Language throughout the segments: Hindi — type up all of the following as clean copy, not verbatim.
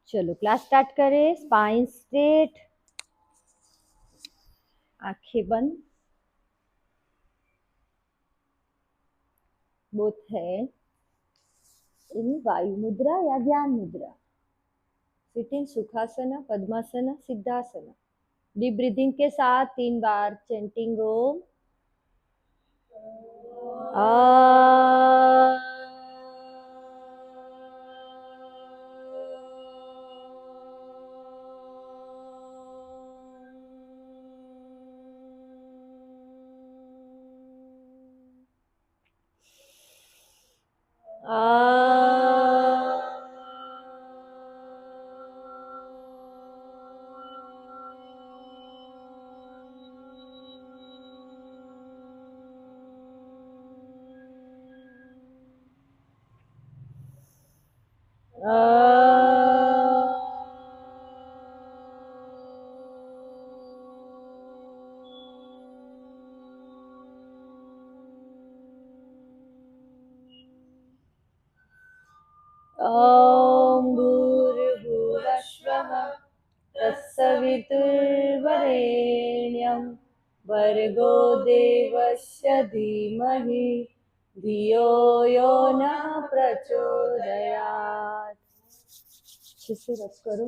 चलो क्लास स्टार्ट करें। स्पाइन स्ट्रेट, आंखें बंद, बोथ है इन वायु मुद्रा या Gyan Mudra. Sitting Sukhasana, Padmasana, Siddhasana. Deep breathing के साथ 3 बार चैंटिंग ओम आ। ॐ भूर्भुवः स्वः तत्सवितुर्वरेण्यं भर्गो देवस्य धीमहि धियो यो नः प्रचोदयात्। अच्छे से रब करो।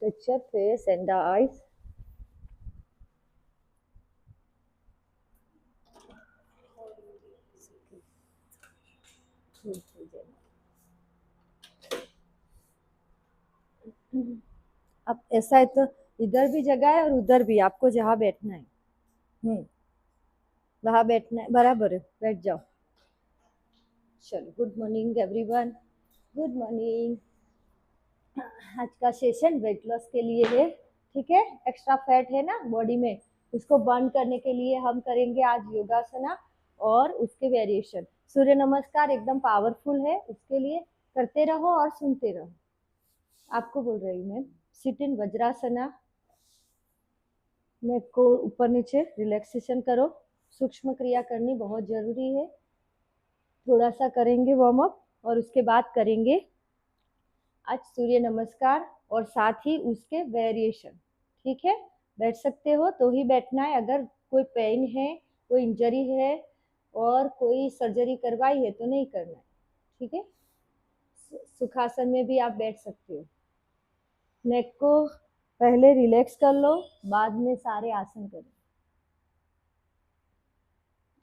Touch your face and the eyes. अब ऐसा है तो इधर भी जगह है और उधर भी, आपको जहाँ बैठना है वहाँ बैठना है, बराबर है, बैठ जाओ। चलो, good morning everyone, good morning. आज का सेशन वेट लॉस के लिए है, ठीक है। एक्स्ट्रा फैट है ना बॉडी में, उसको बर्न करने के लिए हम करेंगे आज योगासना और उसके वेरिएशन। सूर्य नमस्कार एकदम पावरफुल है, उसके लिए करते रहो और सुनते रहो। आपको बोल रही हूँ मैं, सिट इन वज्रासना। नेक को ऊपर नीचे रिलैक्सेशन करो। सूक्ष्म क्रिया करनी बहुत जरूरी है। थोड़ा सा करेंगे वार्म अप और उसके बाद करेंगे आज सूर्य नमस्कार और साथ ही उसके वेरिएशन, ठीक है। बैठ सकते हो तो ही बैठना है, अगर कोई पेन है, कोई इंजरी है और कोई सर्जरी करवाई है तो नहीं करना है, ठीक है। सुखासन में भी आप बैठ सकते हो। नेक को पहले रिलैक्स कर लो, बाद में सारे आसन करो।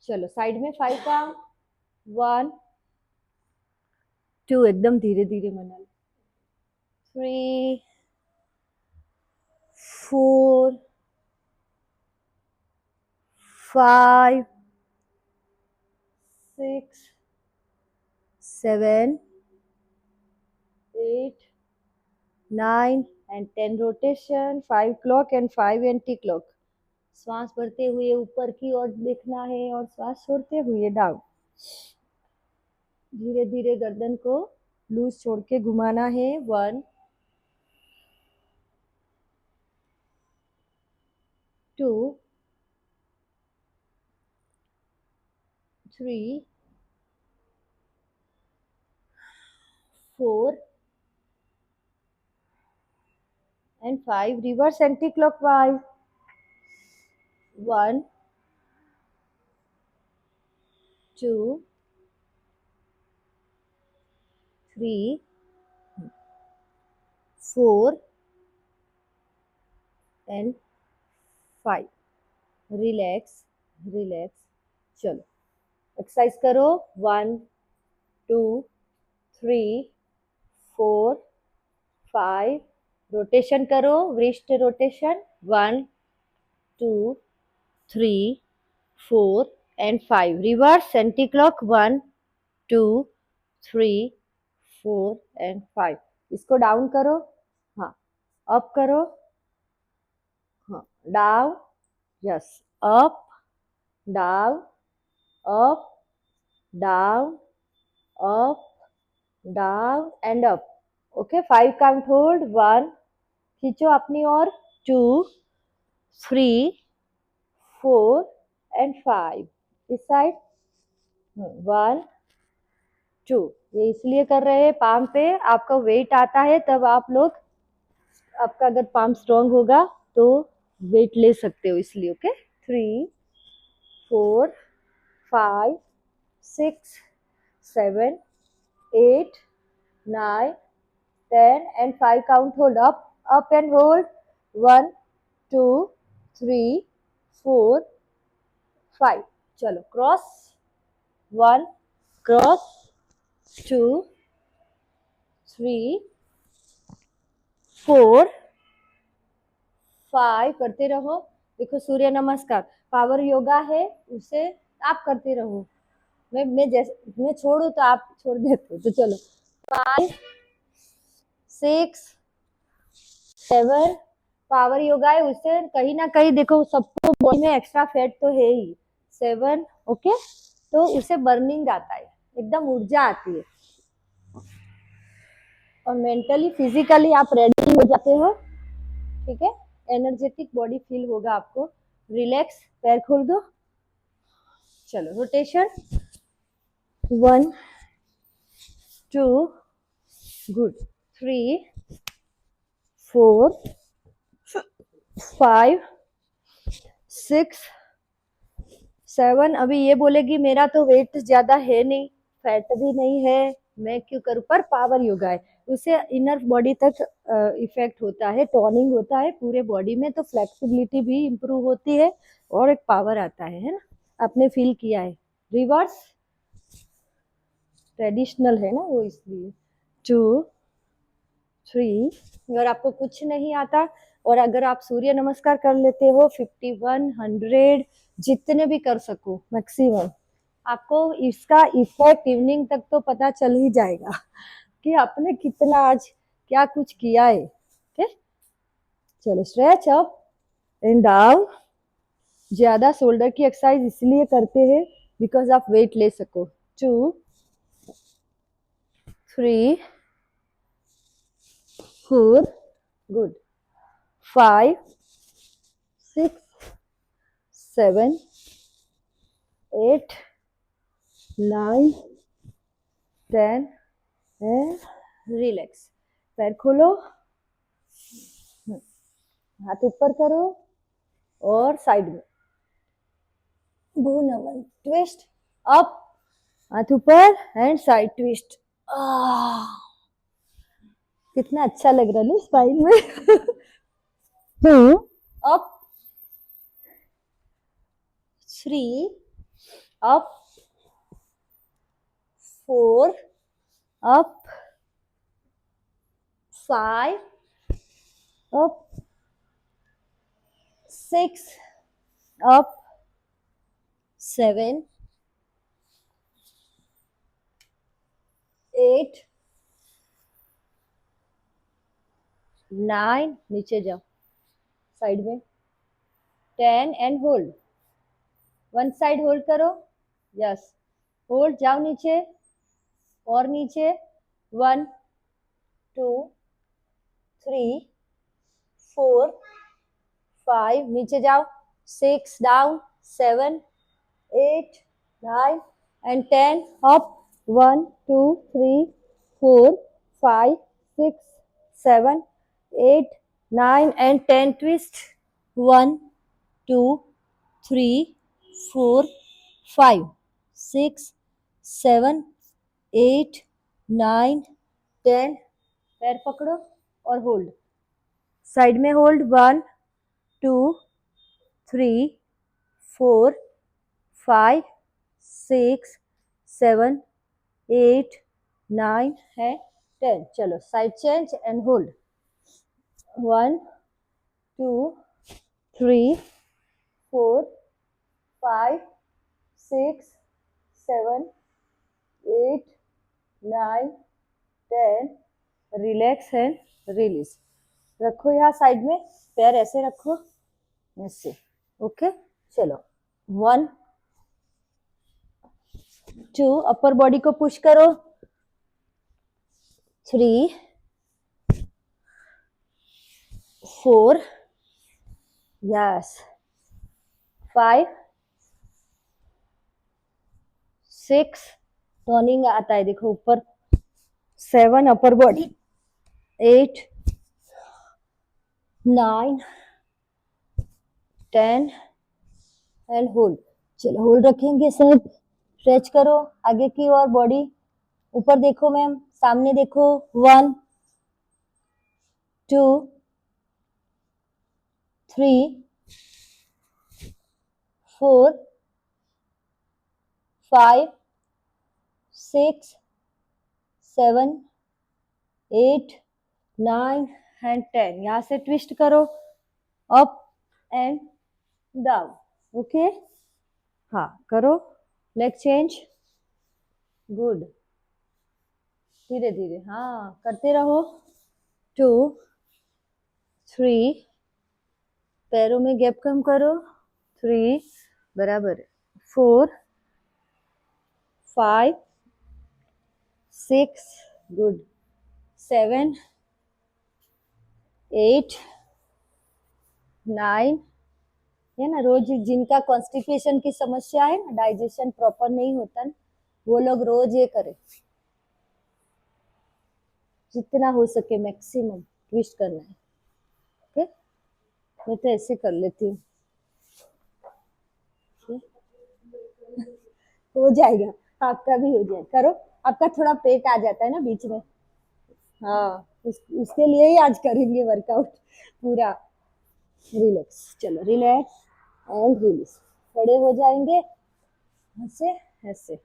चलो साइड में 5 का 1 2, एकदम धीरे धीरे मना लो। 3 4 5 6 7 8 9 and 10 rotation, 5 clock and 5 anti-clock। श्वास भरते हुए ऊपर की ओर देखना है और श्वास छोड़ते हुए डाउन। धीरे धीरे गर्दन को लूज छोड़ के घुमाना है। 1 2 3 4 and 5। reverse anti-clockwise। 1 2 3 4 and 5। Relax relax. चलो एक्सरसाइज करो। 1 2 3 4 5। रोटेशन करो, wrist rotation. 1 2 3 4 and 5। Reverse anti clock. 1 2 3 4 and 5। इसको डाउन करो, हाँ अप करो, हाँ down, yes up down up down up down and up. Okay 5 count hold. 1, खींचो अपनी ओर। 2 3 4 and 5। इस साइड 1 2। ये इसलिए कर रहे हैं, पाम पे आपका वेट आता है तब आप लोग, आपका अगर पाम स्ट्रांग होगा तो वेट ले सकते हो, इसलिए। Okay, 3 4 5 6 7 8 9 10 and 5 count, hold up and hold, 1 2 3 4 5। चलो क्रॉस, 1 क्रॉस, 2 3 4 5 करते रहो। देखो सूर्य नमस्कार पावर योगा है, उसे आप करते रहो। मैं छोड़ू तो आप छोड़ देते हो, तो चलो 5 6 7 पावर योगा है, उससे कहीं ना कहीं देखो सबको बॉडी में एक्स्ट्रा फैट तो है ही। 7 ओके, तो उसे बर्निंग आता है, एकदम ऊर्जा आती है और मेंटली फिजिकली आप रेडी हो जाते हो। ठीक है, एनर्जेटिक बॉडी फील होगा आपको। रिलैक्स, पैर खोल दो। चलो रोटेशन, 1 2 गुड, 3 4 5 6 7। अभी ये बोलेगी मेरा तो वेट ज्यादा है नहीं, फैट भी नहीं है, मैं क्यों करूं, पर पावर योगा है, उससे इनर बॉडी तक इफेक्ट होता है, टोनिंग होता है पूरे बॉडी में, तो फ्लेक्सिबिलिटी भी इम्प्रूव होती है और एक पावर आता है ना। आपने फील किया है। रिवर्स ट्रेडिशनल है ना वो, इसलिए 2 3। अगर आपको कुछ नहीं आता और अगर आप सूर्य नमस्कार कर लेते हो 51 100 जितने भी कर सको मैक्सिमम, आपको इसका इफेक्ट इवनिंग तक तो पता चल ही जाएगा कि आपने कितना आज क्या कुछ किया है। ओके, चलो स्ट्रेच अप एंड डाउन। ज्यादा शोल्डर की एक्सरसाइज इसलिए करते हैं बिकॉज आप वेट ले सको। 2 3 4 गुड, 5 6 7 8 9 10 एंड रिलैक्स। पैर खोलो, हाथ ऊपर करो और साइड में भू नमन, ट्विस्ट अप, हाथ ऊपर एंड साइड ट्विस्ट। कितना अच्छा लग रहा है ना स्पाइन में। 2 up, 3 up, 4 up, 5 up, 6 up, 7 8 9, नीचे जाओ साइड में, 10 and hold, one side hold करो, यस होल्ड, जाओ नीचे और नीचे, 1 2 3 4 5, नीचे जाओ, 6 down, 7 8 9 and 10 up, 1 2 3 4 5 6 7 8 9 and 10 twist, 1 2 3 4 5 6 7 8 9 10। पैर पकड़ो और होल्ड, साइड में होल्ड, 1 2 3 4 5 6 7 8 9 है, 10। चलो side change and hold, 1 2 3 4 5 6 7 8 9 10। Relax and release. रखो यहाँ साइड में, पैर ऐसे रखो, ऐसे। ओके, चलो 1 2, अपर बॉडी को पुश करो, 3 4 यस, 5 6 टर्निंग आता है, देखो ऊपर 7 अपर बॉडी, 8 9 10 एंड होल्ड। चलो होल्ड रखेंगे सब, स्ट्रेच करो आगे की ओर बॉडी, ऊपर देखो मैम, सामने देखो, 1 2 3 4 5 6 7 8 9 एंड 10। यहाँ से ट्विस्ट करो, अप एंड डाउन, ओके। हाँ करो, लेग चेंज, गुड, धीरे धीरे, हाँ करते रहो। 2 3, पैरों में गैप कम करो, 3 बराबर, 4 5 6 गुड, 7 8 9, है ना। रोज जिनका कॉन्स्टिपेशन की समस्या है ना, डाइजेशन प्रॉपर नहीं होता ना, वो लोग रोज ये करें, जितना हो सके मैक्सिमम ट्विस्ट करना है, ओके। मैं तो ऐसे कर लेती हूँ, हो जाएगा, आपका भी हो जाएगा, करो। आपका थोड़ा पेट आ जाता है ना बीच में, हाँ उसके लिए ही आज करेंगे वर्कआउट पूरा। रिलैक्स, चलो रिलैक्स एंड रिलीज, खड़े हो जाएंगे ऐसे ऐसे।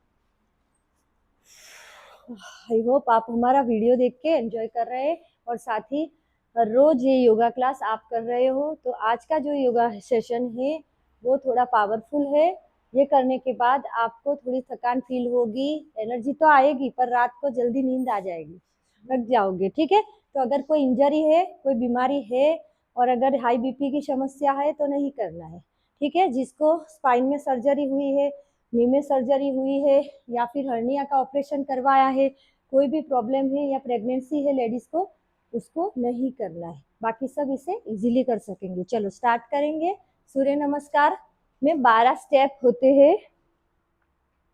आई होप आप हमारा वीडियो देख के एंजॉय कर रहे हैं और साथ ही हर रोज ये योगा क्लास आप कर रहे हो। तो आज का जो योगा सेशन है वो थोड़ा पावरफुल है, ये करने के बाद आपको थोड़ी थकान फील होगी, एनर्जी तो आएगी पर रात को जल्दी नींद आ जाएगी, थक जाओगे, ठीक है। तो अगर कोई इंजरी है, कोई बीमारी है और अगर हाई बीपी की समस्या है तो नहीं करना है, ठीक है। जिसको स्पाइन में सर्जरी हुई है, नी में सर्जरी हुई है या फिर हर्निया का ऑपरेशन करवाया है, कोई भी प्रॉब्लम है या प्रेगनेंसी है लेडीज को, उसको नहीं करना है, बाकी सब इसे इजीली कर सकेंगे। चलो स्टार्ट करेंगे। सूर्य नमस्कार में 12 स्टेप होते हैं,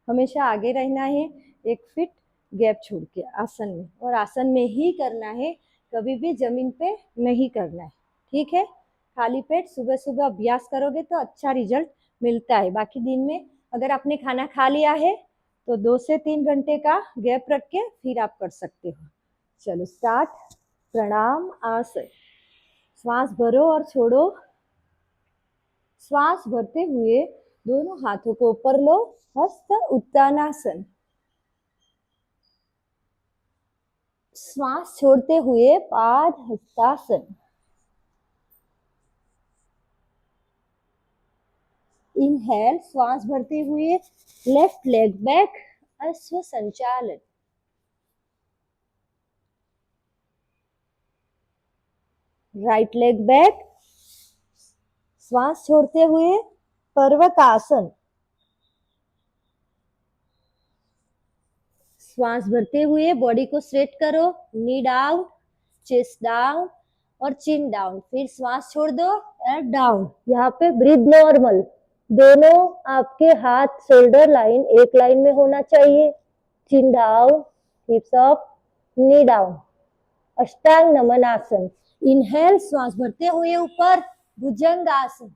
हमेशा आगे रहना है, 1 फीट गैप छोड़ के आसन में, और आसन में ही करना है, कभी भी जमीन पे नहीं करना है, ठीक है। खाली पेट सुबह सुबह अभ्यास करोगे तो अच्छा रिजल्ट मिलता है। बाकी दिन में अगर आपने खाना खा लिया है तो 2 से 3 घंटे का गैप रख के फिर आप कर सकते हो। चलो स्टार्ट। प्रणाम आसन, श्वास भरो और छोड़ो, श्वास भरते हुए दोनों हाथों को ऊपर लो, हस्त उत्तानासन। श्वास छोड़ते हुए पाद हस्तासन। इनहेल, श्वास भरते हुए लेफ्ट लेग बैक, अश्व संचालन। राइट लेग बैक, श्वास छोड़ते हुए पर्वतासन। श्वास भरते हुए बॉडी को स्ट्रेट करो, नी डाउन, चेस्ट डाउन और चिन डाउन, फिर श्वास छोड़ दो एंड डाउन। यहाँ पे ब्रीथ नॉर्मल, दोनों आपके हाथ शोल्डर लाइन एक लाइन में होना चाहिए, chin down, hips up, knee down. Ashtanga Naman आसन। इनहेल, श्वास भरते हुए ऊपर भुजंग आसन।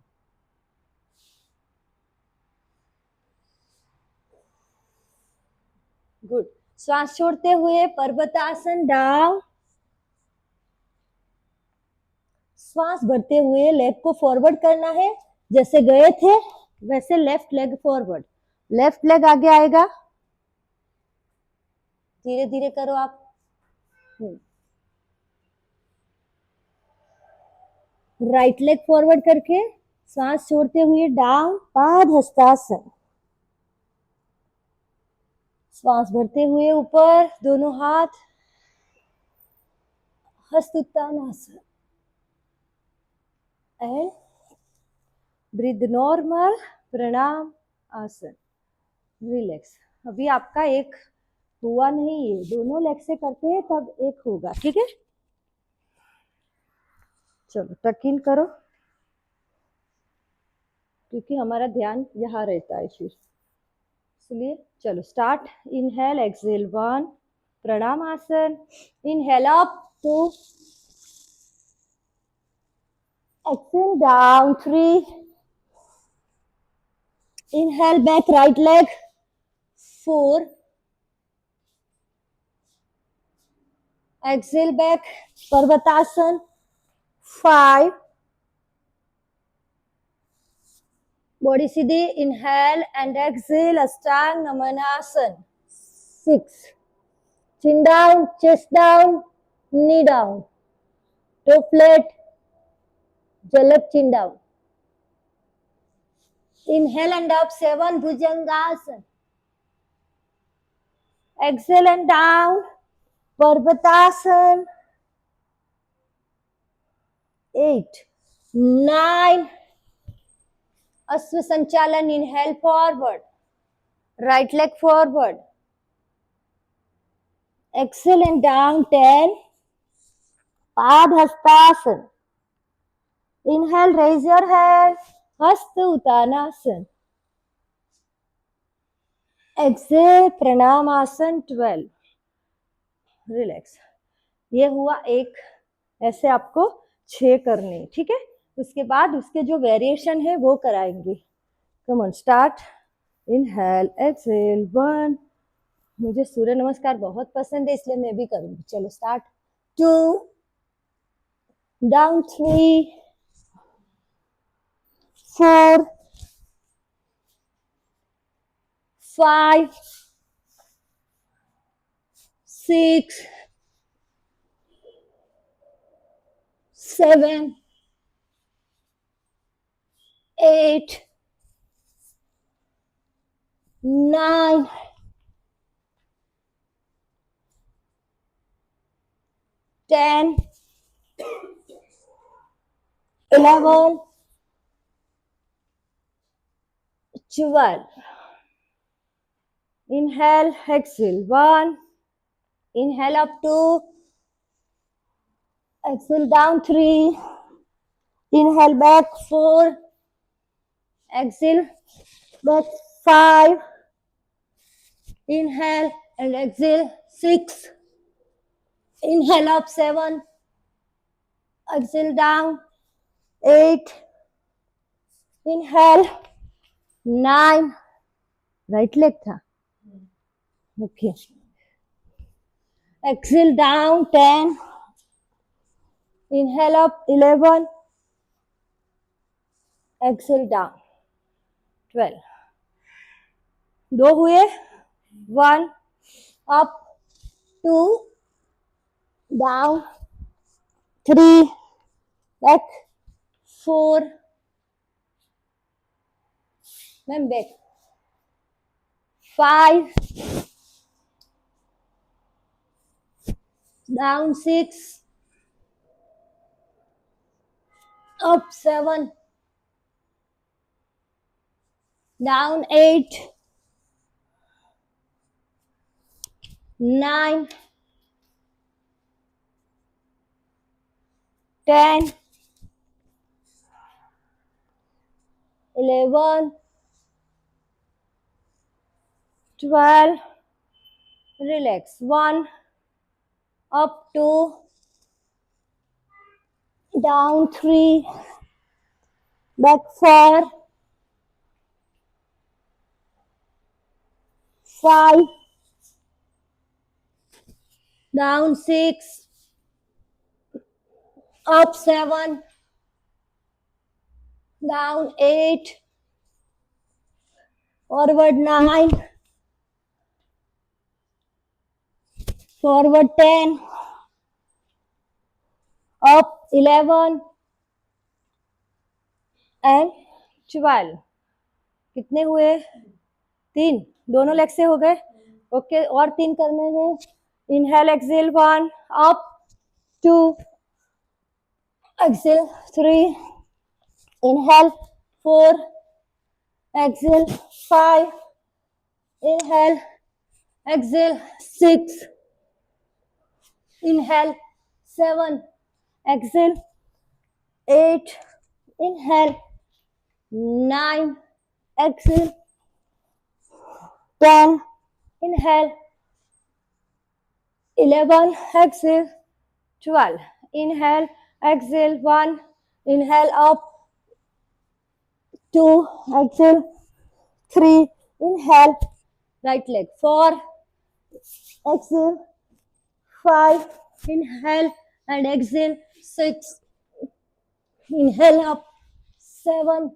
गुड। श्वास छोड़ते हुए पर्वतासन डाउन। श्वास भरते हुए लेग को फॉरवर्ड करना है, जैसे गए थे वैसे left leg forward, left leg आगे आएगा, धीरे धीरे करो आप। राइट लेग फॉरवर्ड करके सांस छोड़ते हुए डाउन, पाद हस्तासन। श्वास भरते हुए ऊपर दोनों हाथ, हस्त उत्तानासन एंड ब्रीथ नॉर्मल, प्रणाम आसन। रिलैक्स। अभी आपका एक हुआ नहीं है, दोनों लेग से करते हैं तब एक होगा, ठीक है। चलो टक इन करो, क्योंकि हमारा ध्यान यहाँ रहता है फिर। इसलिए चलो start. Inhale, exhale 1, Pranamasana. Inhale up 2, exhale down 3, inhale back right leg 4, exhale back Parvatasan 5, body Sidhi. Inhale and exhale Ashtang Namanasana 6, chin down, chest down, knee down, toe flat, jalap chin down. Inhale and up 7, Bhujangasana. Exhale and down Parvatasana 8, 9, Ashwa Sanchalan. Inhale forward, right leg forward. Exhale and down 10, Padhastasana. Inhale, raise your hand, Hasta Uttanasana. Exhale, Pranamasana 12. Relax. ये हुआ एक. ऐसे आपको 6 करने, ठीक है. उसके बाद उसके जो वेरिएशन है वो कराएंगे. Come on start. Inhale, exhale 1. मुझे सूर्य नमस्कार बहुत पसंद है इसलिए मैं भी करूंगी. चलो start. 2, down 3, 4, 5, 6, 7, 8, 9, 10, 11, 12. Inhale, exhale 1. Inhale up 2. Exhale down 3. Inhale back 4. Exhale back 5. Inhale and exhale 6. Inhale up 7. Exhale down 8. Inhale 9. Right leg था. Okay. Exhale down 10. Inhale up 11. Exhale down 12. 2 हुए. 1 up 2 down 3 back 4 then back 5 down 6 up 7 down 8 9 10 11 12. Relax. 1 up 2 down 3 back 4 5 down 6 up 7 down 8 forward 9 forward 10 up 11 and 12. कितने हुए? 3. दोनों लेग से हो गए. ओके. और 3 करने हैं. Inhale exhale 1 up 2 exhale 3 inhale 4 exhale 5 inhale exhale 6 inhale 7 exhale 8 inhale 9 exhale 10. Inhale. 11. Exhale. 12. Inhale. Exhale. 1. Inhale up. 2. Exhale. 3. Inhale. Right leg. 4. Exhale. 5. Inhale and exhale. 6. Inhale up. 7.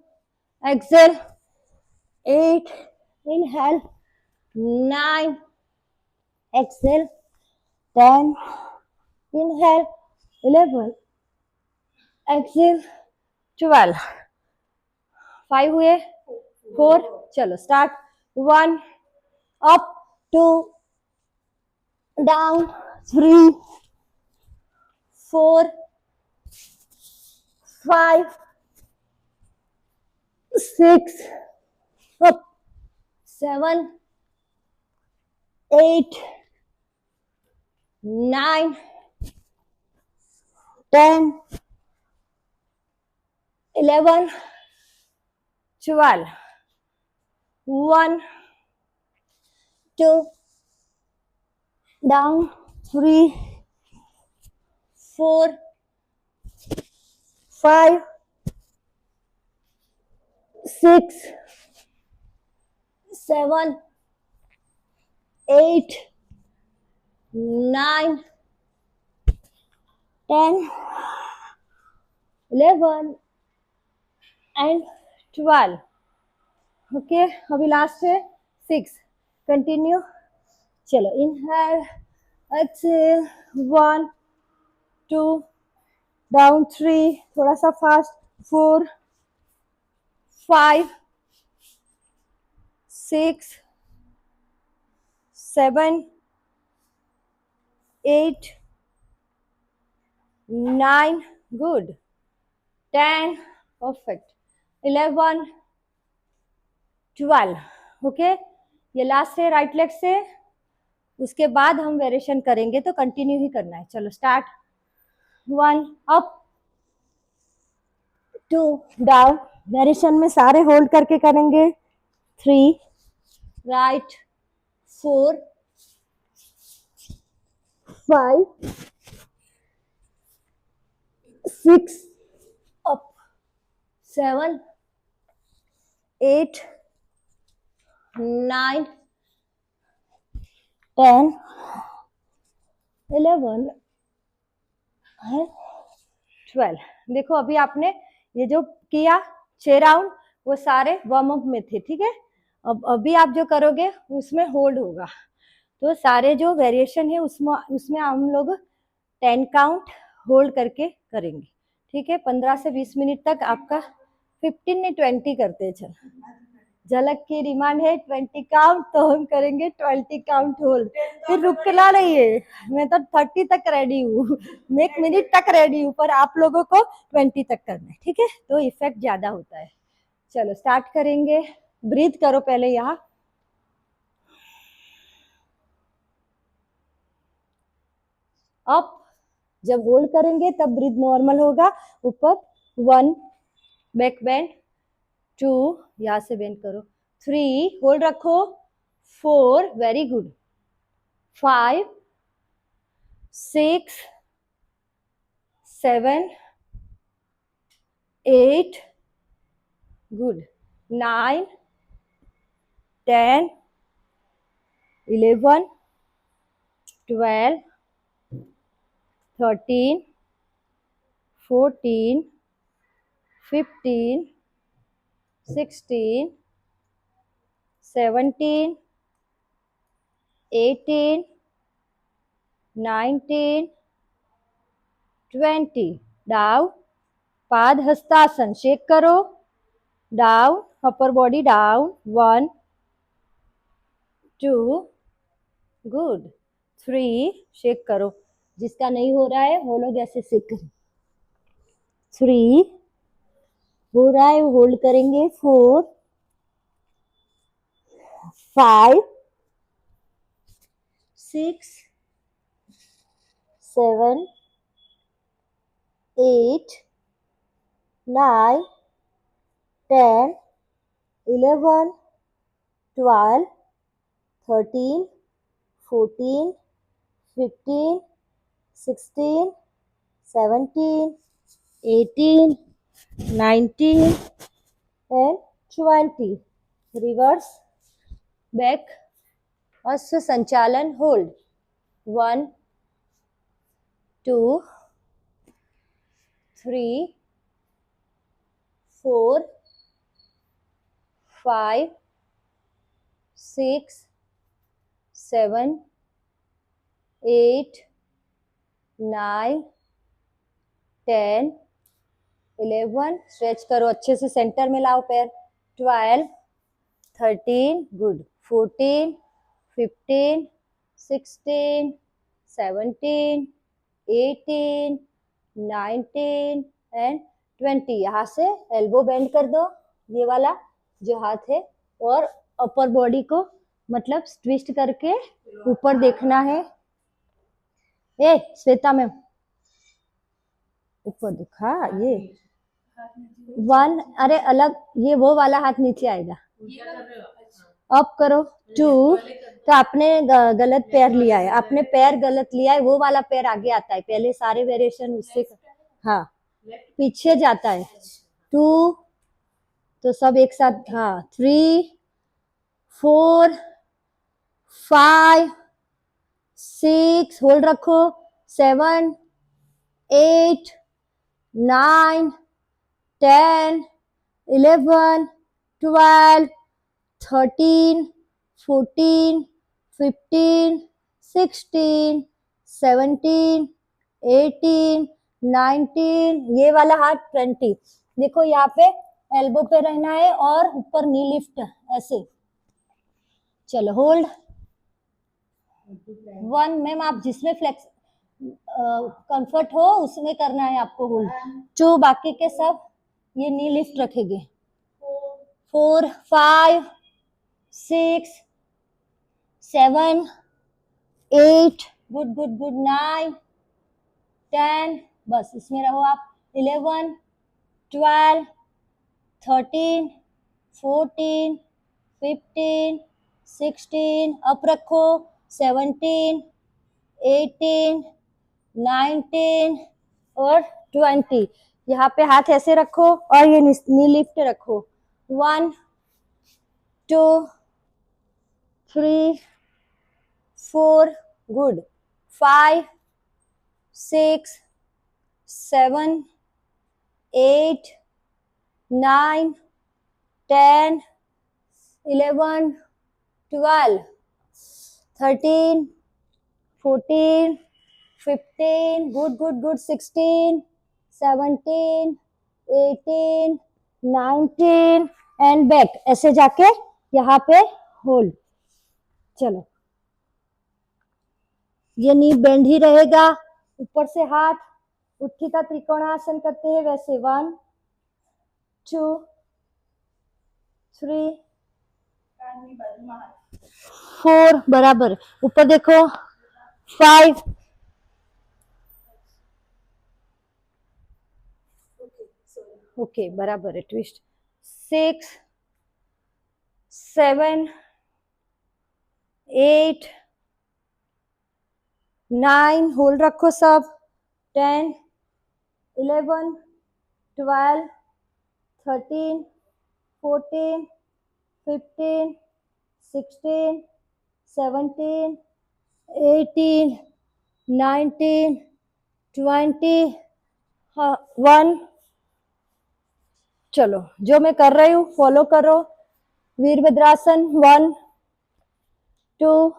Exhale. 8. Inhale. 9. Exhale. 10. Inhale. 11. Exhale. 12. 5 हुए. 4. चलो start. 1. Up. 2. Down. 3. 4. 5. 6. Up. 7. 8. 9. 10. 11. 12. 1. 2. Down. 3. 4. 5. 6. 7. 8. 9. 10. 11 and 12. Okay अभी लास्ट है 6. कंटिन्यू. चलो इनहेल एक्सेल 1 2 डाउन 3 थोड़ा सा फास्ट 4 5 6 7 8 9 गुड 10 परफेक्ट 11 12 ओके ये लास्ट है राइट लेग से. उसके बाद हम वेरिएशन करेंगे तो कंटिन्यू ही करना है. चलो स्टार्ट. 1 up 2 down. वेरिएशन में सारे होल्ड करके करेंगे. 3 राइट 4 5 6 अप 7 8 9 10 11 12. देखो अभी आपने ये जो किया 6 राउंड वो सारे वार्म अप में थे. ठीक है अब अभी आप जो करोगे उसमें होल्ड होगा. तो सारे जो वेरिएशन है उसमें हम लोग 10 काउंट होल्ड करके करेंगे. ठीक है 15 से 20 मिनट तक आपका 15 ने 20 करते. चल झलक की डिमांड है 20 काउंट तो हम करेंगे 20 काउंट होल्ड. फिर रुकना नहीं है. मैं तो 30 तक रेडी हूँ. मैं 1 मिनट तक रेडी हूँ पर आप लोगों को 20 तक करना है. ठीक है तो इफेक्ट ज्यादा होता है. चलो स्टार्ट करेंगे. ब्रीथ करो पहले यहाँ. अप जब होल्ड करेंगे तब ब्रीथ नॉर्मल होगा. ऊपर 1 बैक बेंड 2 यहाँ से बेंड करो. 3 होल्ड रखो. 4 वेरी गुड. 5 6 7 8 good. 9 10 11 12 13 14 15 16 17 18 19 20. डाउन. पाद हस्तासन शेक करो. Down upper body down. 1 2 good. 3 shake करो. जिसका नहीं हो रहा है वो लोग ऐसे शेक करें. 3 हो रहा है होल्ड करेंगे. 4 5 6 7 8 9 10 11 12 13, 14, 15, 16, 17, 18, 19 and 20. Reverse, back, अश्व संचालन, hold. 1, 2, 3, 4, 5, 6, 7, 8, 9, 10, 11, स्ट्रेच करो अच्छे से, सेंटर में लाओ पैर, 12, 13, गुड, 14, 15, 16, 17, 18, 19 एंड 20. यहाँ से एल्बो बेंड कर दो, ये वाला जो हाथ है, और अपर बॉडी को मतलब ट्विस्ट करके ऊपर देखना है. ए श्वेता मैम, ऊपर दिखा ये 1, अरे अलग, ये वो वाला हाथ नीचे आएगा, अप करो. 2, तो आपने गलत पैर लिया है, आपने पैर गलत लिया है, वो वाला पैर आगे आता है, पहले सारे वेरिएशन उससे, हाँ पीछे जाता है. 2, तो सब एक साथ, हाँ 3, 4, 5, 6, होल्ड रखो, 7, 8, 9, 10, 11, 12, 13, 14, 15, 16, 17, 18, 19, ये वाला हाथ 20. देखो यहाँ पे एल्बो पे रहना है और ऊपर नी लिफ्ट ऐसे. चलो होल्ड. 1, मैम आप जिसमें फ्लेक्स कंफर्ट हो उसमें करना है आपको होल्ड. 2, बाकी के सब ये नी लिफ्ट रखेंगे. 4, 5, 6, 7, 8, गुड गुड गुड, 9, 10, बस इसमें रहो आप. 11, 12, 13, 14, 15, 16, अप रखो. 17, 18, 19 और 20. यहाँ पे हाथ ऐसे रखो और ये नी लिफ्ट रखो. 1, 2, 3, 4, good. 5, 6, 7, 8, 9, 10, 11, 12, 13, 14, 15, good good good, 16, 17, 18, 19 and back. ऐसे जाके यहाँ पे होल्ड. चलो ये नी बेंड ही रहेगा, ऊपर से हाथ उत्थिता त्रिकोणासन करते हैं वैसे. 1, 2, 3, 4, बराबर. ऊपर देखो. 5, ओके बराबर है, ट्विस्ट. 6, 7, 8, 9, होल्ड रखो सब. 10, 11, 12, 13, 14, 15, 16, 17, 18, 19, 20, 1. चलो जो मैं कर रही हूँ फॉलो करो. वीरभद्रासन. 1, 2,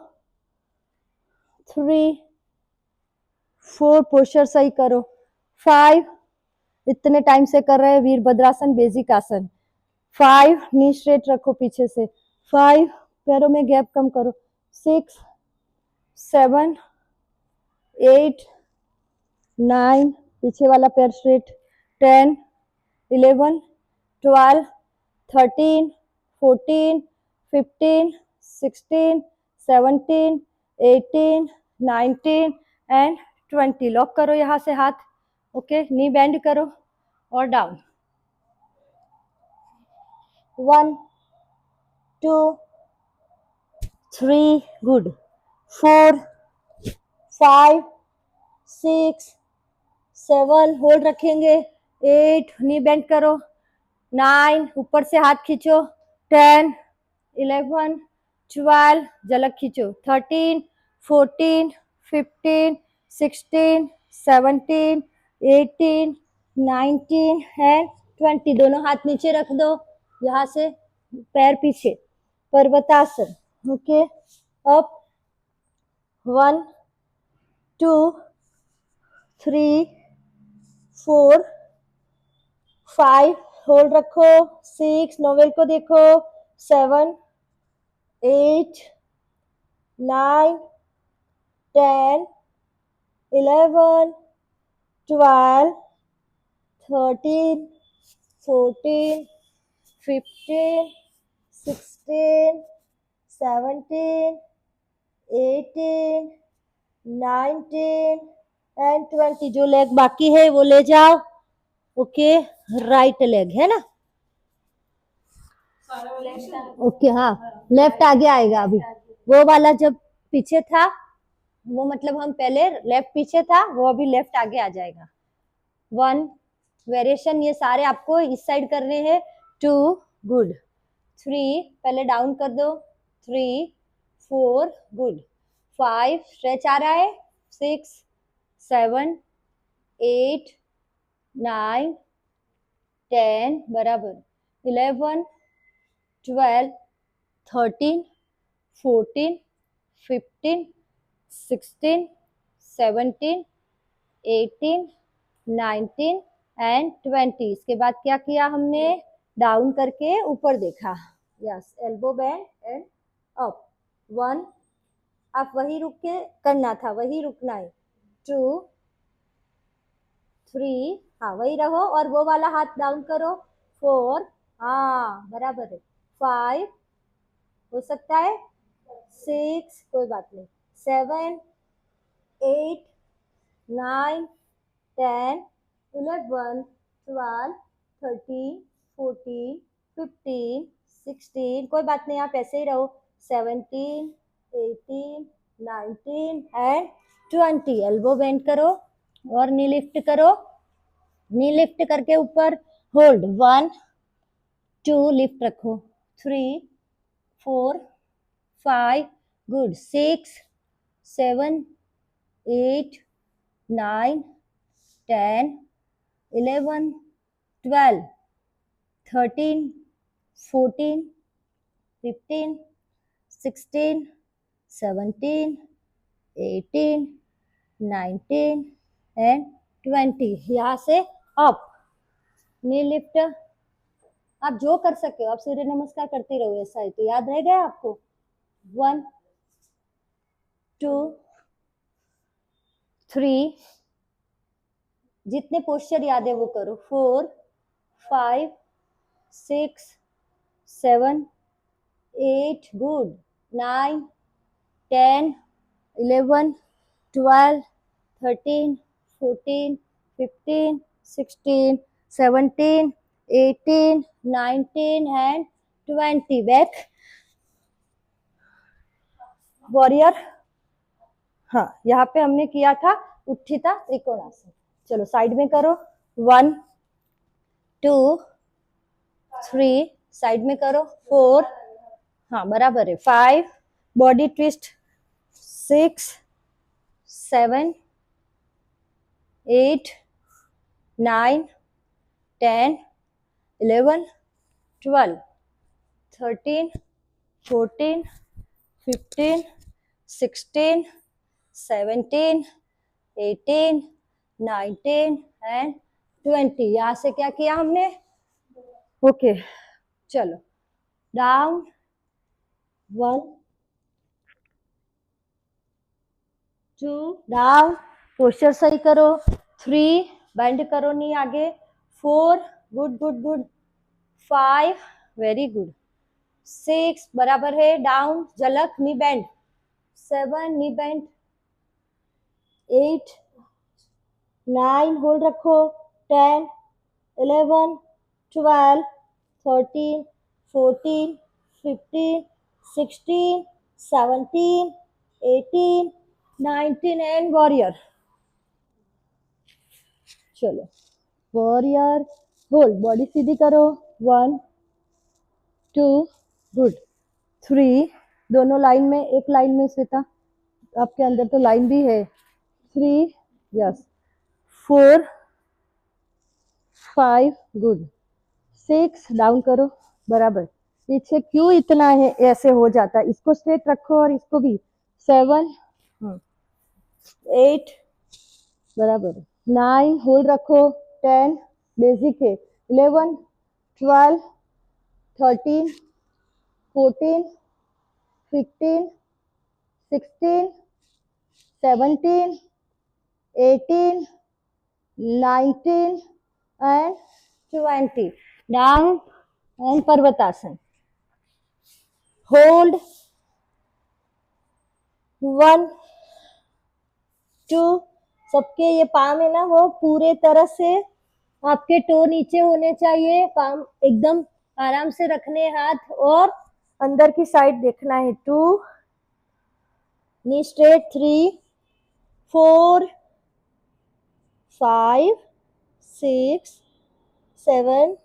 3, 4, पोस्चर सही करो. 5, इतने टाइम से कर रहे हैं वीरभद्रासन, बेसिक आसन. 5, नी स्ट्रेट रखो पीछे से. 5, पैरों में गैप कम करो. 6, 7, 8, 9, पीछे वाला पैर स्ट्रेट. 10, 11, 12, 13, 14, 15, 16, 17, 18, 19 एंड 20. लॉक करो यहाँ से हाथ. ओके, नी बेंड करो और डाउन. 1, 2, 3 गुड 4 5 6 7 होल्ड रखेंगे 8 नी बेंड करो 9 ऊपर से हाथ खींचो 10 11 12 झलक खींचो 13 14 15 16 17 18 19 एंड 20 दोनों हाथ नीचे रख दो यहाँ से पैर पीछे पर्वतासन ओके अप 1 2 3 4 5 होल्ड रखो 6 नोवेल को देखो 7 8 9 10 11 12 13 14 15 16 17 18 19 एंड 20 जो लेग बाकी है वो ले जाओ ओके राइट लेग है ना ओके हाँ लेफ्ट आगे आएगा अभी वो वाला जब पीछे था वो मतलब हम पहले लेफ्ट पीछे था वो अभी लेफ्ट आगे आ जाएगा 1 वेरिएशन ये सारे आपको इस साइड करने हैं 2 गुड 3 पहले डाउन कर दो 3 4 गुड 5 स्ट्रेच आ रहा है 6 7 8 9 10 बराबर 11 12 13 14 15 16 17 18 19 एंड 20 इसके बाद क्या किया हमने डाउन करके ऊपर देखा yes elbow bend and up 1 आप वही रुक के करना था वही रुकना है 2 3 हाँ वही रहो और वो वाला हाथ डाउन करो 4 हाँ बराबर है 5 हो सकता है 6 कोई बात नहीं 7 8 9 10 11 12 13 14 15 16 कोई बात नहीं आप ऐसे ही रहो 17 18 19 एंड 20 एल्बो बेंड करो और नी लिफ्ट करो नी लिफ्ट करके ऊपर होल्ड 1 2 लिफ्ट रखो 3 4 5 गुड 6 7 8 9 10 11 12 13 14 15 16 17 18 19 एंड 20 यहाँ से अप नी लिफ्ट आप जो कर सकते हो आप सूर्य नमस्कार करते रहो ऐसा है तो याद रह गया आपको 1 2 3 जितने पोस्चर याद है वो करो 4 5 6 7 8 गुड 9 10 11 12 13 14 15 16 17 18 19 एंड 20 बैक वॉरियर हाँ यहाँ पे हमने किया था उत्थिता त्रिकोणासन चलो साइड में करो 1 2 3 साइड में करो 4 हाँ बराबर है 5 बॉडी ट्विस्ट 6 7 8 9 10 11 12 13 14 15 16 17 18 19 एंड 20 यहाँ से क्या किया हमने ओके चलो डाउन 1 2 डाउन पोस्चर सही करो 3 बेंड करो नी आगे 4 good good good 5 very good 6 बराबर है डाउन झलक नी बेंड 7 नी बेंड 8 9 होल्ड रखो 10 11 12 13 14 15 16 17, 18, 19 एंड वॉरियर। चलो वॉरियर, होल्ड, बॉडी सीधी करो, 1 2 गुड, 3, दोनों लाइन में, एक लाइन में श्वेता, आपके अंदर तो लाइन भी है, 3 यस, 4 5 गुड, 6 डाउन करो, बराबर, पीछे क्यों इतना है ऐसे हो जाता है, इसको स्ट्रेट रखो और इसको भी, 7 8 बराबर, 9 होल्ड रखो, 10 बेसिक है, 11 12 13 14 15 16 17 18 19 and 20 down and Parvatasana. Hold 1 2, सबके ये पाम है ना वो पूरे तरह से आपके टो नीचे होने चाहिए, पाम एकदम आराम से रखने, हाथ और अंदर की साइड देखना है, 2 knee straight, 3 4 5 6 7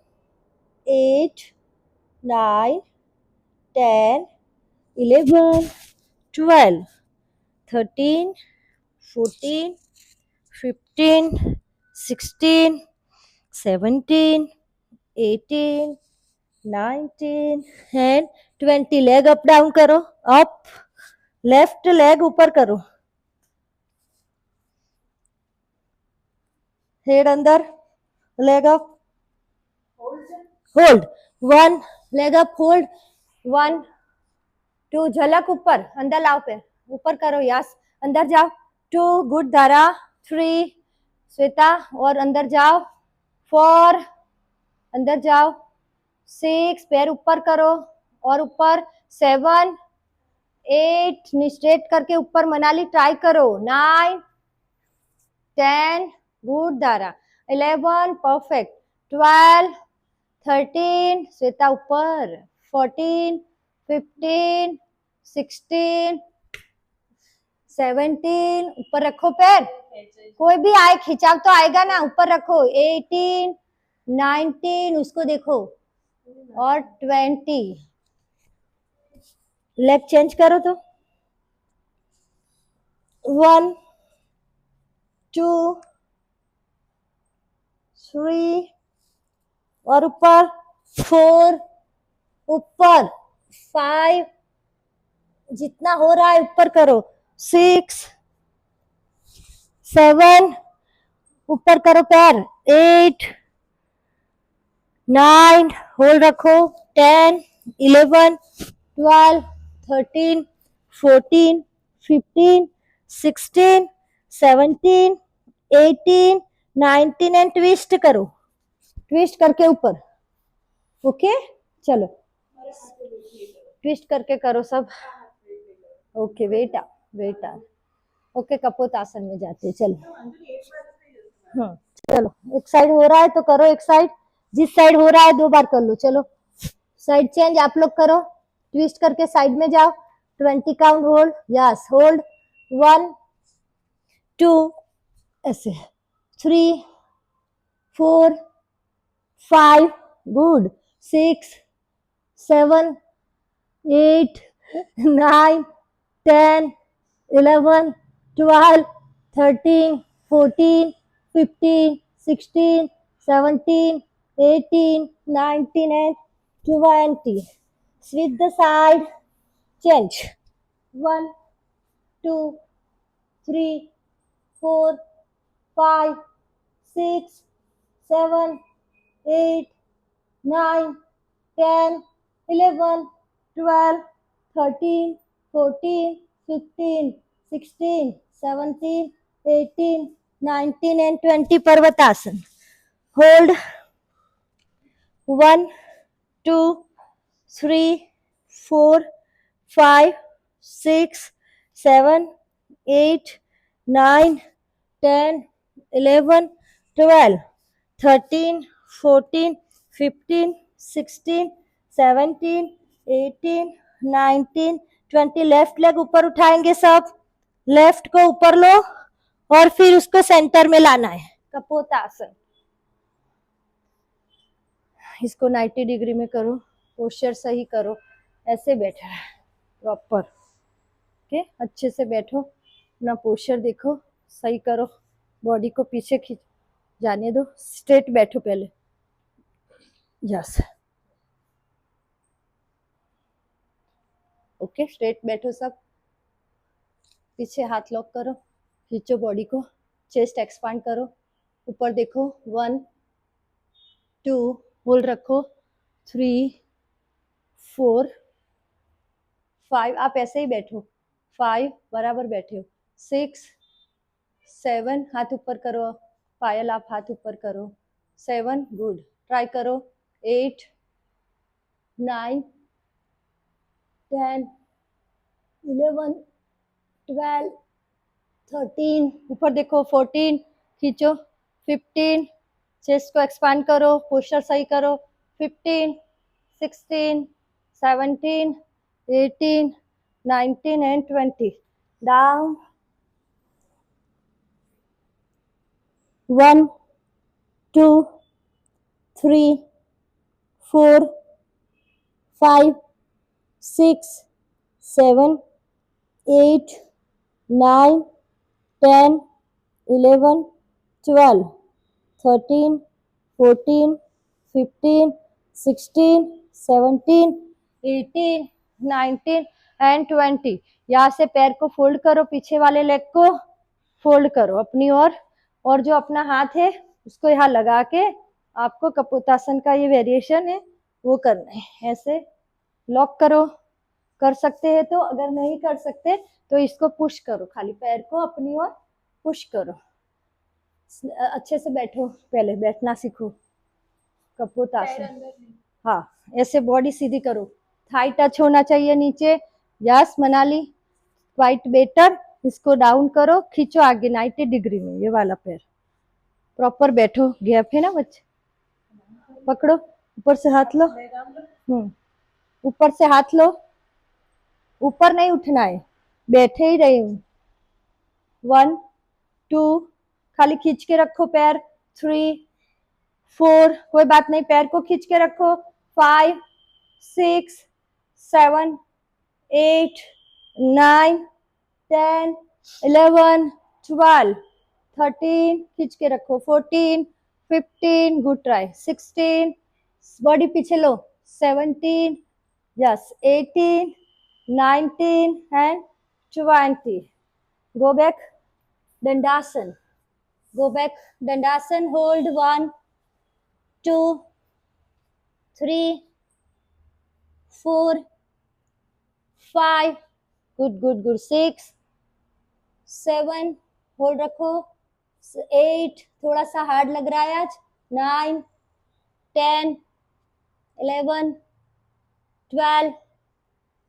8 9 10 11 12 13 14 15 16 17 18 19 and 20, leg up down करो, अप, लेफ्ट लेग ऊपर करो, हेड अंदर, leg up, hold, 1 leg up, hold, 1 2 झलक ऊपर, अंदर लाओ, पे ऊपर करो, यस, अंदर जाओ, 2 गुड धारा, 3 श्वेता और अंदर जाओ, 4 अंदर जाओ, 6 पैर ऊपर करो और ऊपर, 7 8 स्ट्रेट करके ऊपर, मनाली ट्राई करो, 9 10 गुड धारा, 11 परफेक्ट, 12 13 श्वेता ऊपर, 14 15 16 17 ऊपर रखो पैर, कोई भी आए खिंचाव तो आएगा ना, ऊपर रखो, 18 19 उसको देखो और 20, लेग चेंज करो तो, 1 2 3 और ऊपर, 4 ऊपर, 5 जितना हो रहा है ऊपर करो, 6 7 ऊपर करो पैर, 8 9 होल्ड रखो, 10 11 12 13 14 15 16 17 18 19 एंड ट्विस्ट करो, ट्विस्ट करके ऊपर, ओके चलो ट्विस्ट करके करो सब, ओके वेट आ, ओके कपोत आसन में जाते हैं, चलो चलो, एक साइड हो रहा है तो करो, एक साइड, जिस साइड हो रहा है 2 बार कर लो, चलो साइड चेंज आप लोग करो, ट्विस्ट करके साइड में जाओ, 20 काउंट, होल्ड, यस होल्ड, 1 2 ऐसे, 3 4 5 good, 6 7 8 9 10 11 12 13 14 15 16 17 18 19 and 20, switch the side, change, 1 2 3 4 5 6 7 8 9 10 11 12 13 14 15 16 17 18 19 and 20, Parvatasana, hold, 1 2 3 4 5 6 7 8 9 10 11 12 13 14 15 16 17 18 19 20 left leg ऊपर उठाएंगे सब, लेफ्ट को ऊपर लो और फिर उसको सेंटर में लाना है, कपोतासन। इसको 90 डिग्री में करो, पोस्चर सही करो, ऐसे बैठा है प्रॉपर। ओके, अच्छे से बैठो, अपना पोस्चर देखो, सही करो, बॉडी को पीछे खींच जाने दो, स्ट्रेट बैठो पहले। यस, ओके, स्ट्रेट बैठो सब, पीछे हाथ लॉक करो, खींचो बॉडी को, चेस्ट एक्सपांड करो, ऊपर देखो, 1 2 होल्ड रखो, 3 4 5, आप ऐसे ही बैठो, 5 बराबर बैठे हो, 6 7, हाथ ऊपर करो, पायल आप हाथ ऊपर करो, 7 गुड, ट्राई करो, 8 9 10 11 12 13, ऊपर देखो, 14 खींचो, 15, चेस्ट को एक्सपांड करो, पोस्चर सही करो, 15 16 17 18 19 and 20, डाउन, 1 2 3 4 5 6 7 8 9 10 11 12 13 14 15 16 17 18 19 and 20, यहाँ से पैर को फोल्ड करो, पीछे वाले लेग को फोल्ड करो अपनी ओर, और जो अपना हाथ है उसको यहाँ लगा के आपको कपोतासन का ये वेरिएशन है वो करना है, ऐसे लॉक करो, कर सकते हैं तो, अगर नहीं कर सकते तो इसको पुश करो, खाली पैर को अपनी ओर पुश करो, अच्छे से बैठो, पहले बैठना सीखो, कपोतासन। हाँ, ऐसे बॉडी सीधी करो, थाई टच होना चाहिए नीचे, यस मनाली, क्वाइट बेटर, इसको डाउन करो, खींचो आगे 90 डिग्री में, ये वाला पैर प्रॉपर बैठो, गैप है ना बच्चे, पकड़ो, ऊपर से हाथ लो, ऊपर से हाथ लो, ऊपर नहीं उठना है, बैठे ही रही हूँ, 1 2, खाली खींच के रखो पैर, 3 4, कोई बात नहीं, पैर को खींच के रखो, 5 6 7 8 9 10 11 12 13, खींच के रखो, 14 15, गुड ट्राई, 16, बॉडी पीछे लो, 17, yes 18 19 and 20, go back, dandasan, go back, dandasan, hold, 1 2 3 4 5, good good good, 6 7, hold रखो, 8, थोड़ा सा हार्ड लग रहा है आज, 9 10 11 12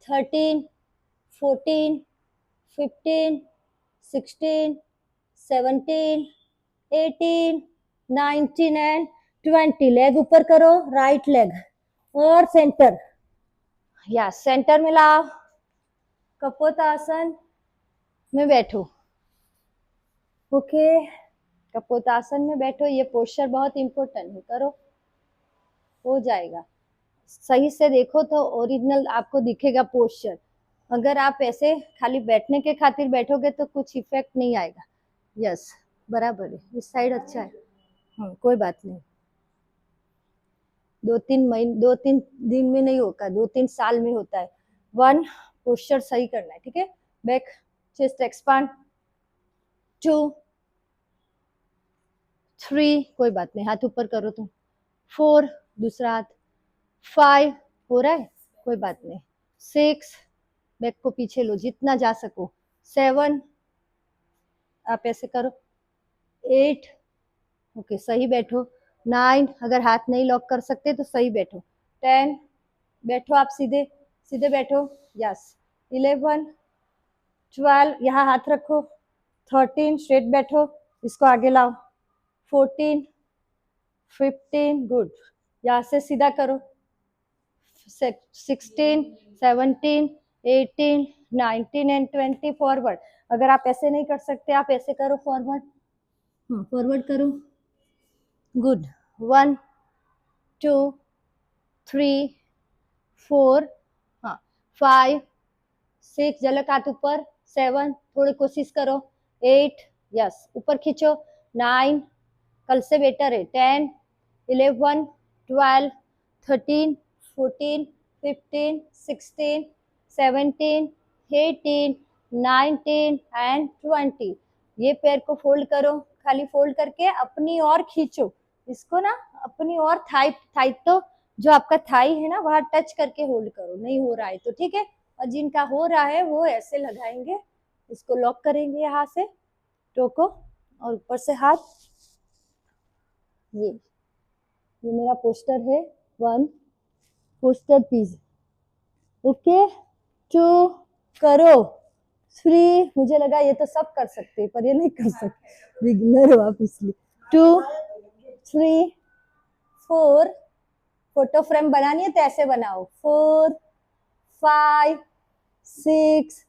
13 14 15 16 17 18 19 and 20, लेग ऊपर करो, राइट लेग और सेंटर, या सेंटर में लाओ, कपोतासन में बैठो, ओके, कपोतासन में बैठो, ये पोस्चर बहुत इंपॉर्टेंट है, करो, हो जाएगा, सही से देखो तो ओरिजिनल आपको दिखेगा पोस्चर, अगर आप ऐसे खाली बैठने के खातिर बैठोगे तो कुछ इफेक्ट नहीं आएगा, यस बराबर है, इस साइड अच्छा है, कोई बात नहीं, 2-3 दिन में नहीं होगा, 2-3 साल में होता है, 1, पोस्चर सही करना है, ठीक है, बैक, चेस्ट एक्सपांड, 2 3, कोई बात नहीं, हाथ ऊपर करो तुम, 4, दूसरा हाथ, 5, हो रहा है, कोई बात नहीं, 6, बैक को पीछे लो जितना जा सको, 7, आप ऐसे करो, 8, ओके सही बैठो, 9, अगर हाथ नहीं लॉक कर सकते तो सही बैठो, 10, बैठो आप सीधे सीधे बैठो, यस, 11 12, यहाँ हाथ रखो, 13, स्ट्रेट बैठो, इसको आगे लाओ, 14 15, गुड, यहाँ से सीधा करो, 16 17 18, 19 एंड 20 फॉरवर्ड। अगर आप ऐसे नहीं कर सकते आप ऐसे करो फॉरवर्ड, हाँ फॉरवर्ड करो, गुड। 1 2 3 4, हाँ 5 6, झलक हाथ ऊपर, 7, थोड़ी कोशिश करो, 8, यस ऊपर खींचो, 9, कल से बेटर है, 10, 11, 12, 13, 14, 15, 16, 17, 18, 19 एंड 20। ये पैर को फोल्ड करो, खाली फोल्ड करके अपनी ओर खींचो इसको ना, अपनी ओर थाई, थाई तो जो आपका थाई है ना वहां टच करके होल्ड करो, नहीं हो रहा है तो ठीक है, और जिनका हो रहा है वो ऐसे लगाएंगे, इसको लॉक करेंगे यहाँ से टो को, और ऊपर से हाथ, ये मेरा पोस्टर है, 1 पोस्टर पीस, ओके 2 करो, 3, मुझे लगा ये तो सब कर सकते पर ये नहीं कर सकते, बिगिनर हो आप इसलिए, 2 3 4, फोटो फ्रेम बनानी है तो ऐसे बनाओ, 4 5 6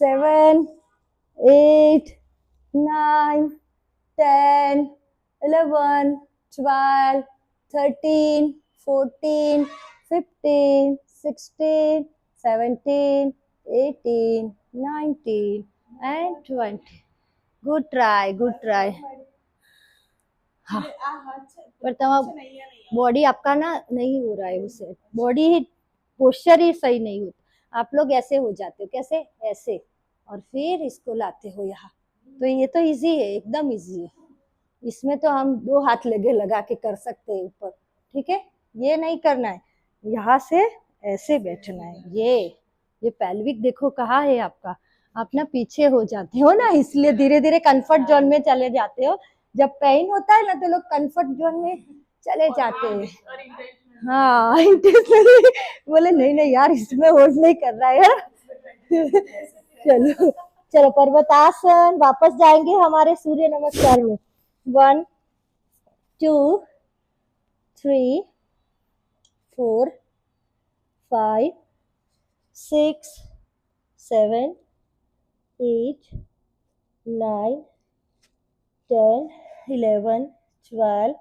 7 8 9 10 11 12 13 14 15 16 17 18 19 and 20. Good try, good try. हाँ पर बॉडी आपका ना नहीं हो रहा है उसे, बॉडी ही पोस्चर ही सही नहीं होता, आप लोग ऐसे हो जाते हो, कैसे ऐसे, और फिर इसको लाते हो यहाँ, तो ये तो इजी है, एकदम इजी है, इसमें तो हम 2 हाथ लगे लगा के कर सकते हैं ऊपर, ठीक है, ये नहीं करना है, यहाँ से ऐसे बैठना है, ये पेल्विक देखो कहाँ है आपका, आप ना पीछे हो जाते हो ना, इसलिए धीरे धीरे कंफर्ट जोन में चले जाते हो, जब पेन होता है ना तो लोग कंफर्ट जोन में चले जाते हैं, हाँ इंटेंशनली बोले नहीं नहीं यार इसमें होल्ड नहीं कर रहा है चलो चलो पर्वतासन, वापस जाएंगे हमारे सूर्य नमस्कार में, 1 2 3 4 5 6 7 8 9 10 11 12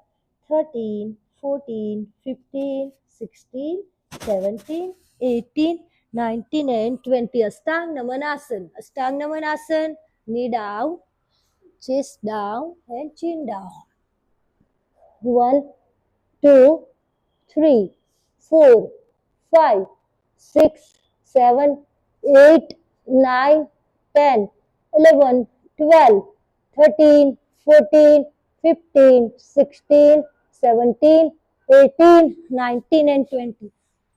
13 14 15 16 17 18 19 and 20. Ashtang Namanasana. Ashtang Namanasana. Knee down, chest down and chin down. 1 2 3 4 5 6 7 8 9 10 11 12 13 14 15 16 17 18 19 and 20.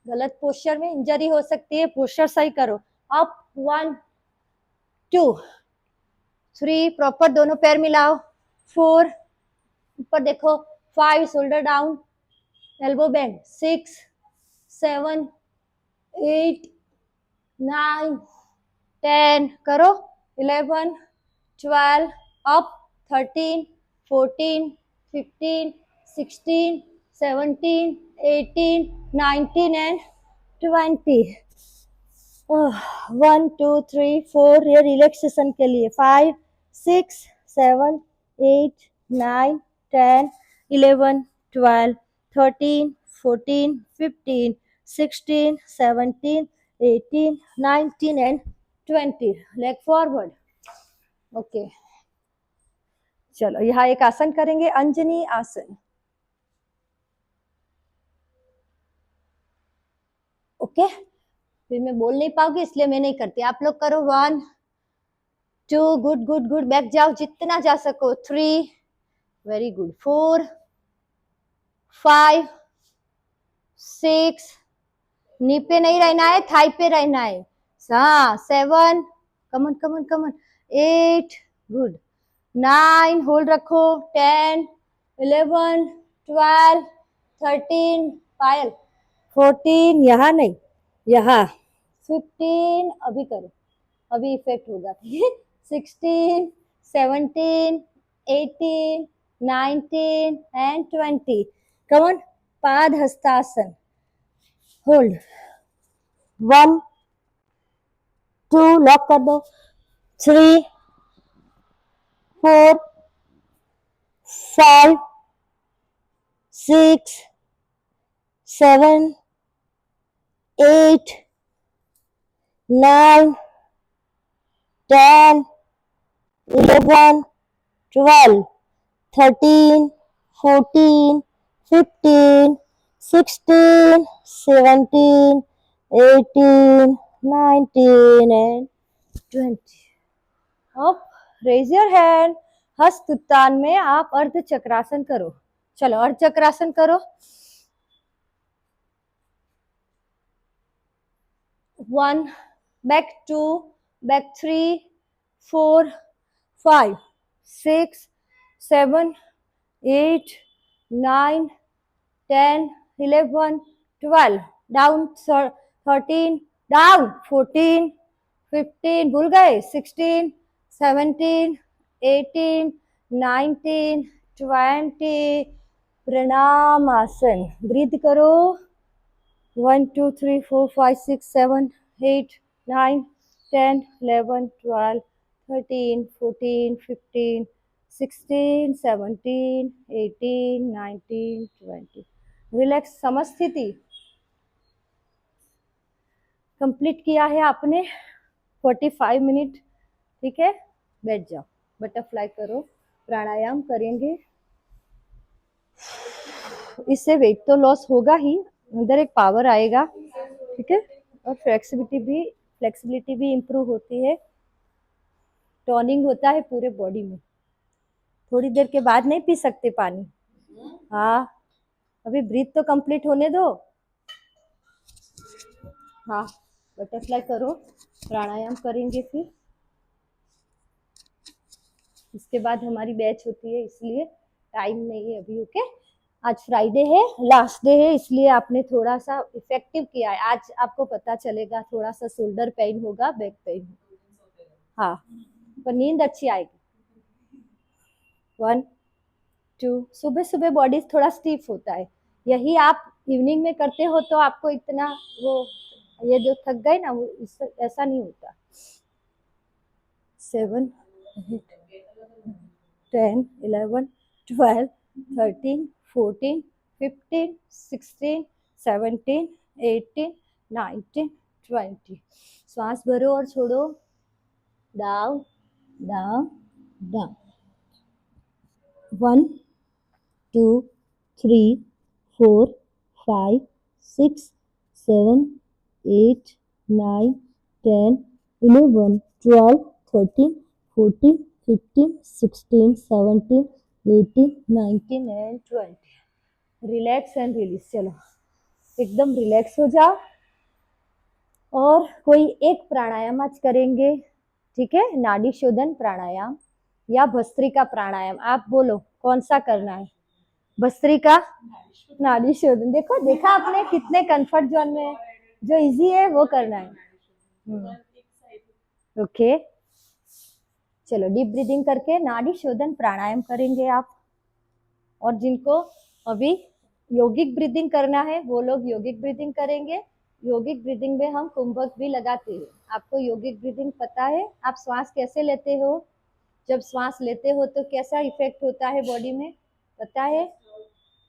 गलत पोस्चर में इंजरी हो सकती है, पोस्चर सही करो, अप 1 2 3, प्रॉपर दोनों पैर मिलाओ, 4 ऊपर देखो, 5 शोल्डर डाउन, एल्बो बेंड, 6 7 8 9 10 करो, 11 12 अप, 13 14 15 16 17 18 19 and 20. 1 2 3 4, ये रिलैक्सेशन के लिए, 5 6 7 8 9 10 11 12 13 14 15 16 17 18 19 and 20. लेग फॉरवर्ड, ओके चलो यहाँ एक आसन करेंगे, अंजनी आसन, ओके फिर मैं बोल नहीं पाऊंगी इसलिए मैं नहीं करती, आप लोग करो, 1 2, गुड गुड गुड, बैक जाओ जितना जा सको, 3, वेरी गुड, 4 5 6, नी पे नहीं रहना है, थाई पे रहना है, हाँ 7, कमन कमन कमन, 8, गुड, 9, होल्ड रखो, 10 11 12 13, पायल 14, यहाँ नहीं यहाँ, 15, अभी करो, अभी इफेक्ट होगा, ठीक है, 16 17 18 19 and 20. Come on, पाद हस्तासन, होल्ड, 1 2 लॉक कर दो, 3 4 5 6 7 8 9 10 11 12 13 14 15 16 17 18 19 and 20. अब रेज योर हैंड। हस्त उत्तान में आप अर्ध चक्रासन करो। चलो अर्ध चक्रासन करो। 1 बैक 2 बैक 3 4 5 6 7 8 9 10 11 12 डाउन 13 डाउन 14 15 भूल गए 16 17 18 19 20 प्रणाम आसन। ब्रीथ करो। 1 2 3 4 5 6 7 8 9 10 11 12 13 14 15 16 17 18 19 20 रिलैक्स। समस्थिति कंप्लीट किया है आपने 45 मिनट। ठीक है, बैठ जाओ, बटरफ्लाई करो, प्राणायाम करेंगे। इससे वेट तो लॉस होगा ही, अंदर एक पावर आएगा। ठीक है, और फ्लेक्सिबिलिटी भी इंप्रूव होती है, टोनिंग होता है पूरे बॉडी में। थोड़ी देर के बाद नहीं पी सकते पानी। हाँ, अभी ब्रीथ तो कंप्लीट होने दो। हाँ, बटरफ्लाई करो, प्राणायाम करेंगे फिर। इसके बाद हमारी बैच होती है, इसलिए टाइम नहीं है अभी। ओके, आज फ्राइडे है, लास्ट डे है, इसलिए आपने थोड़ा सा इफेक्टिव किया है। आज आपको पता चलेगा, थोड़ा सा शोल्डर पेन होगा, बैक पेन। हाँ, पर नींद अच्छी आएगी। 1 2 सुबह सुबह बॉडी थोड़ा स्टिफ होता है। यही आप इवनिंग में करते हो तो आपको इतना वो ये जो थक गए ना, वो ऐसा नहीं होता। 7 8 10 11 12 13 14 15 16 17 18 19 20 श्वास भरो और छोड़ो। Down down down. 1 2 3 4 5 6 7 8 9 10 11 12 13 14 15 16 17 18 19 and 20 relax and release. चलो एकदम रिलैक्स हो जाओ और कोई एक प्राणायाम आज करेंगे। ठीक है, नाड़ी शोधन प्राणायाम या भस्त्रिका प्राणायाम, आप बोलो कौन सा करना है। भस्त्रिका नाड़ी शोधन। देखो, देखा आपने कितने कंफर्ट जोन में है। जो इजी है वो करना है। ओके, चलो डीप ब्रीदिंग करके नाड़ी शोधन प्राणायाम करेंगे आप। और जिनको अभी योगिक ब्रीदिंग करना है वो लोग योगिक ब्रीदिंग करेंगे। योगिक ब्रीदिंग में हम कुंभक भी लगाते हैं। आपको योगिक ब्रीदिंग पता है? आप श्वास कैसे लेते हो? जब श्वास लेते हो तो कैसा इफेक्ट होता है बॉडी में, पता है?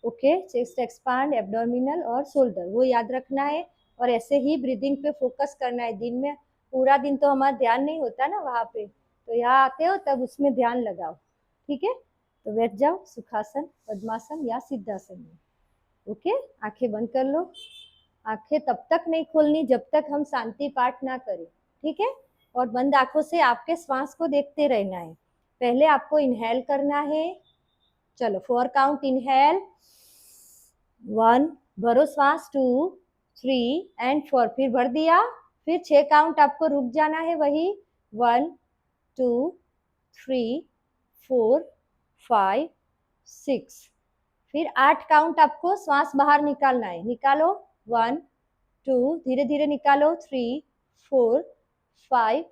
ओके, चेस्ट एक्सपांड, एब्डोमिनल और शोल्डर, वो याद रखना है। और ऐसे ही ब्रीदिंग पे फोकस करना है। दिन में पूरा दिन तो हमारा ध्यान नहीं होता ना वहाँ पे, तो यहाँ आते हो तब उसमें ध्यान लगाओ। ठीक है, तो बैठ जाओ सुखासन, पद्मासन या सिद्धासन में। ओके, आंखें बंद कर लो। आंखें तब तक नहीं खोलनी जब तक हम शांति पाठ ना करें। ठीक है, और बंद आंखों से आपके श्वास को देखते रहना है। पहले आपको इनहेल करना है। चलो 4 काउंट इनहेल, 1 भरो श्वास, 2 3 एंड 4, फिर भर दिया। फिर 6 काउंट आपको रुक जाना है वही, 1 2 3 4 5 6, फिर 8 काउंट आपको श्वास बाहर निकालना है। निकालो, 1 2 धीरे धीरे निकालो, 3 4 5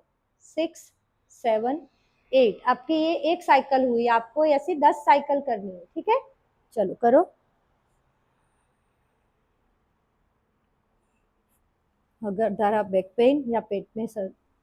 6 7 8। आपकी ये एक साइकिल हुई, आपको ऐसी 10 साइकिल करनी है। ठीक है, चलो करो। अगर धारा बैक पेन या पेट में सर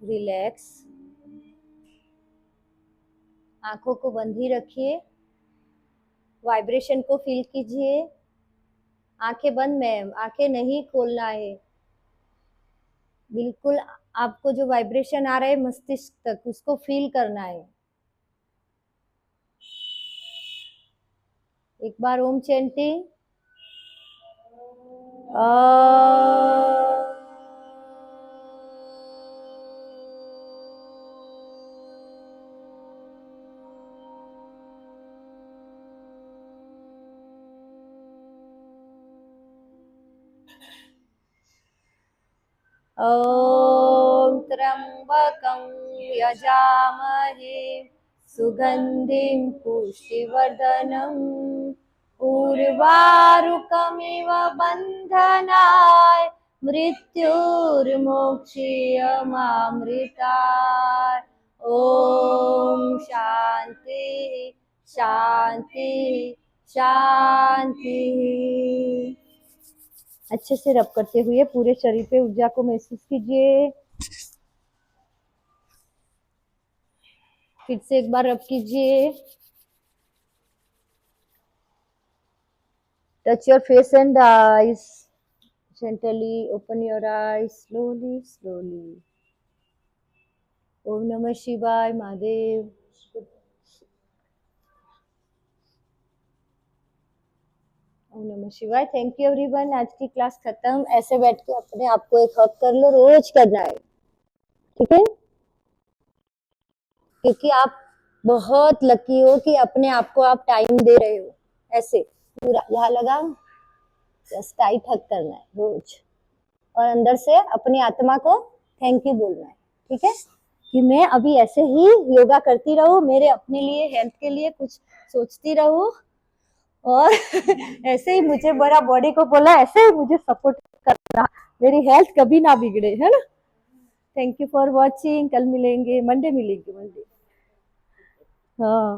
रिलैक्स, आंखों को बंद ही रखिए, वाइब्रेशन को फील कीजिए। आंखें बंद मैम, आंखें नहीं खोलना है, बिल्कुल। आपको जो वाइब्रेशन आ रहा है मस्तिष्क तक, उसको फील करना है। एक बार ओम चैंटिंग। ॐ त्र्यम्बकं यजामहे सुगन्धिं पुष्टिवर्धनम् उर्वारुकमिव बन्धनाय मृत्युर्मोक्षीयमामृताय। ॐ शान्ति शान्ति शान्ति। अच्छे से रब करते हुए पूरे शरीर पे ऊर्जा को महसूस कीजिए। फिर से एक बार रब कीजिए। Touch your face and eyes, gently open your eyes slowly slowly. ओम नमः शिवाय महादेव। ओम नमः शिवाय। Thank you everyone. आज की क्लास खत्म। ऐसे बैठ के अपने आप को एक हक कर लो, रोज करना है, ठीक है? क्योंकि आप बहुत लकी हो कि अपने आप को आप टाइम दे रहे हो। ऐसे पूरा यहाँ लगाओ, जस्ट टाइट हक करना है रोज, और अंदर से अपनी आत्मा को थैंक यू बोलना है, ठीक है? कि मैं अभी ऐसे ही योगा करती रहूं, मेरे अपने लिए हेल्थ के लिए कुछ सोचती रहूं, और ऐसे ही मुझे मेरा बॉडी को बोला ऐसे ही मुझे सपोर्ट करना, मेरी हेल्थ कभी ना बिगड़े, है ना? Thank you for watching. कल मिलेंगे, मंडे मिलेंगे, मंडे। हाँ।